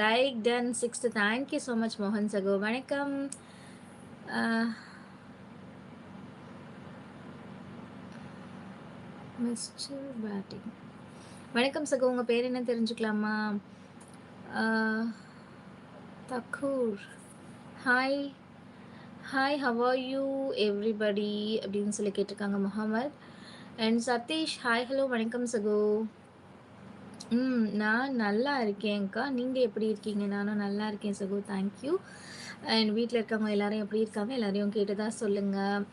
Like done 6th. Thank you so much மோகன் சகோ. வணக்கம். Mister batting. வணக்கம் சகோ. உங்கள் பேர் என்ன தெரிஞ்சுக்கலாமா? Thakur. Hi hi, how are you everybody அப்படின்னு சொல்லி கேட்டிருக்காங்க Muhammad. And Satish, hi hello வணக்கம் சகோ. நான் நல்லா இருக்கேன்க்கா. நீங்கள் எப்படி இருக்கீங்க? நானும் நல்லா இருக்கேன் சகோ, தேங்க்யூ. அண்ட் வீட்டில் இருக்கவங்க எல்லாரும் எப்படி இருக்காங்க? எல்லாரையும் கேட்டதா சொல்லுங்கள்.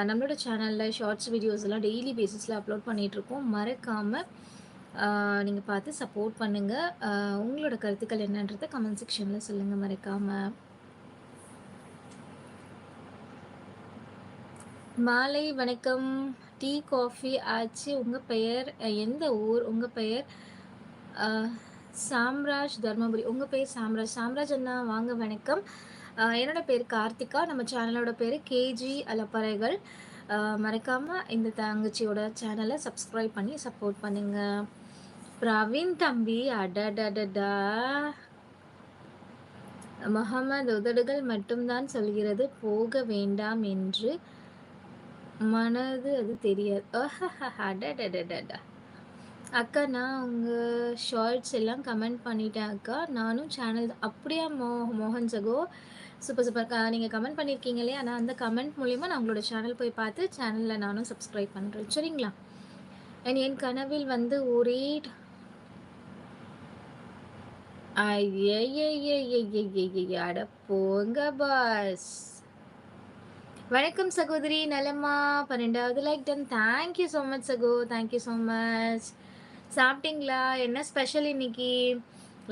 நம்மளோட சேனலில் ஷார்ட்ஸ் வீடியோஸ் எல்லாம் டெய்லி பேசிஸில் அப்லோட் பண்ணிகிட்ருக்கோம். மறக்காமல் நீங்கள் பார்த்து சப்போர்ட் பண்ணுங்கள். உங்களோட கருத்துக்கள் என்னன்றதை கமெண்ட் செக்ஷனில் சொல்லுங்கள் மறக்காமல். மாலை வணக்கம். டீ காஃபி ஆச்சு. உங்கள் பெயர் எந்த ஊர்? உங்கள் பெயர் சாம்ராஜ், தர்மபுரி. உங்கள் பேர் சாம்ராஜ். சாம்ராஜ் அண்ணா வாங்க வணக்கம். என்னோட பேர் கார்த்திகா. நம்ம சேனலோட பேர் கேஜி அலப்பறைகள். மறக்காமல் இந்த தங்கச்சியோட சேனலை சப்ஸ்கிரைப் பண்ணி சப்போர்ட் பண்ணுங்கள். பிரவீன் தம்பி, அடடடடா. முகமது, உதடுகள் மட்டும்தான் சொல்கிறது போக வேண்டாம் என்று, மனது அது தெரியாது. அடடடடா. அக்கா, நான் உங்கள் ஷார்ட்ஸ் எல்லாம் கமெண்ட் பண்ணிட்டேன் அக்கா. நானும் சேனல் அப்படியா மோகன் சகோ, சூப்பர் சூப்பர்க்கா. நீங்கள் கமெண்ட் பண்ணியிருக்கீங்க இல்லையா? நான் அந்த கமெண்ட் மூலிமா நான் உங்களோட சேனல் போய் பார்த்து சேனலில் நானும் சப்ஸ்கிரைப் பண்ணுறேன், சரிங்களா? அண்ட் என் கனவில் வந்து ஒரே அட போங்க பாஸ். வணக்கம் சகோதரி, நலமா? 12வது like done. Thank you so much சகோ, தேங்க்யூ ஸோ மச். சாப்பிட்டீங்களா? என்ன ஸ்பெஷல் இன்னைக்கு?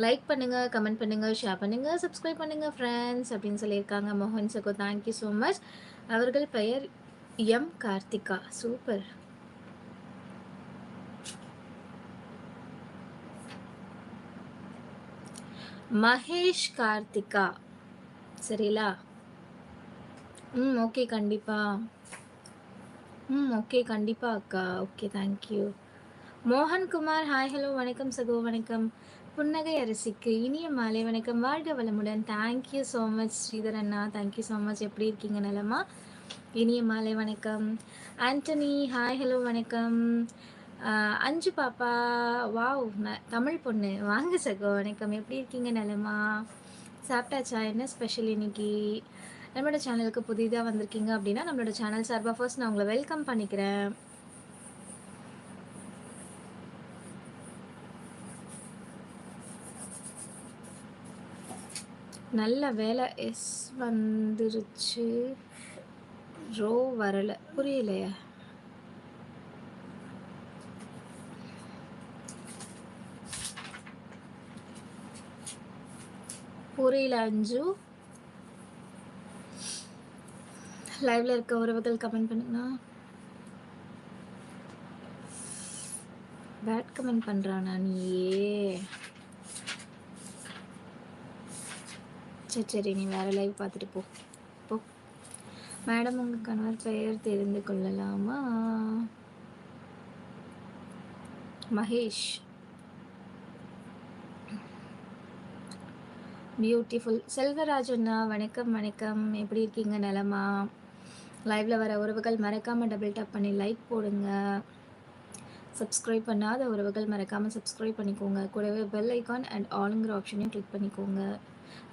லைக் பண்ணுங்கள், கமெண்ட் பண்ணுங்கள், ஷேர் பண்ணுங்கள், சப்ஸ்கிரைப் பண்ணுங்கள் ஃப்ரெண்ட்ஸ் அப்படின்னு சொல்லியிருக்காங்க மோகன் சகோ. Thank you so much. அவர்கள் பெயர் எம் கார்த்திகா. சூப்பர். மகேஷ் கார்த்திகா, சரிங்களா? ஓகே கண்டிப்பா. ஓகே கண்டிப்பா அக்கா. Okay, thank you. Mohankumar, hi hello வணக்கம் சகோ. வணக்கம். புன்னகை அரசிக்கு இனிய மாலை வணக்கம். வாழ்க வளமுடன். தேங்க்யூ ஸோ மச் ஸ்ரீதர் அண்ணா, தேங்க்யூ ஸோ மச். எப்படி இருக்கீங்க? நலமா? இனிய மாலை வணக்கம். ஆண்டனி, ஹாய் ஹலோ வணக்கம். அஞ்சு பாப்பா, வாவ், தமிழ் பொண்ணு, வாங்க சகோ. வணக்கம். எப்படி இருக்கீங்க? நலமா? சாப்பிட்டாச்சா? என்ன ஸ்பெஷல் இன்னைக்கு? நம்மளோட சேனலுக்கு புதிதாக வந்திருக்கீங்க அப்படின்னா நம்மளோட சேனல் சார்பாக ஃபர்ஸ்ட் நான் உங்களை வெல்கம் பண்ணிக்கிறேன். நல்ல வேலை, எஸ் வந்துருச்சு, ரோ வரல. புரியலையா? புரியல அஞ்சு. லைவ்ல இருக்க உறவுகள் கமெண்ட் பண்ணுங்கண்ணா. பேட் கமெண்ட் பண்றானா நீயே? சரி, நீ வேற லைவ் பார்த்துட்டு போ. மேடம், உங்கள் கணவர் பெயர் தெரிந்து கொள்ளலாமா? மகேஷ். பியூட்டிஃபுல். செல்வராஜண்ணா வணக்கம் வணக்கம். எப்படி இருக்கீங்க? நலமா? லைவ்ல வர உறவுகள் மறக்காமல் டபுள் டேப் பண்ணி லைக் போடுங்க. சப்ஸ்கிரைப் பண்ணாத உறவுகள் மறக்காமல் சப்ஸ்கிரைப் பண்ணிக்கோங்க. கூடவே பெல் ஐக்கான் அண்ட் ஆளுங்கிற ஆப்ஷனையும் கிளிக் பண்ணிக்கோங்க.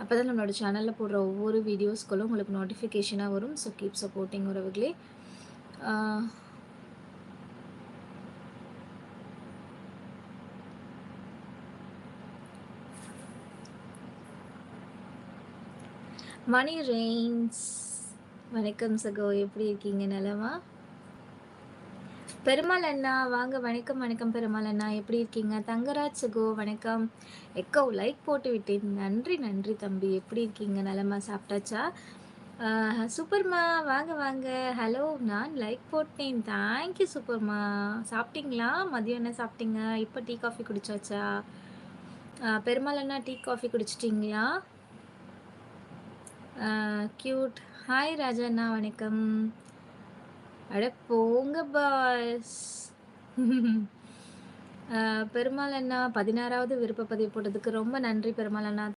அப்போ தான் நம்மளோட சேனலில் போடுற ஒவ்வொரு வீடியோஸ்களும் உங்களுக்கு நோட்டிஃபிகேஷனாக வரும். ஸோ கீப் சப்போர்ட்டிங் உறவுகளே. மணி ரெயின்ஸ், வணக்கம் சகோ. எப்படி இருக்கீங்க? நலமா? பெருமாள் அண்ணா வாங்க. வணக்கம் வணக்கம் பெருமாள் அண்ணா, எப்படி இருக்கீங்க? தங்கராஜ் சகோ வணக்கம். எக்கோ லைக் போட்டு விட்டேன். நன்றி நன்றி தம்பி. எப்படி இருக்கீங்க? நலமா? சாப்பிட்டாச்சா? சூப்பர்மா, வாங்க வாங்க. ஹலோ, நான் லைக் போட்டேன். தேங்க்யூ சூப்பர்மா. சாப்பிட்டீங்களா? மதியம் என்ன சாப்பிட்டீங்க? இப்போ டீ காஃபி குடிச்சாச்சா? பெருமாள் அண்ணா, டீ காஃபி குடிச்சிட்டிங்களா? கியூட். ஹாய் ராஜா அண்ணா, வணக்கம். அட போங்க பாஸ். பெருமாள் அண்ணா 16வது விருப்ப பதிவு போட்டதுக்கு ரொம்ப நன்றி பெருமாள் அண்ணா.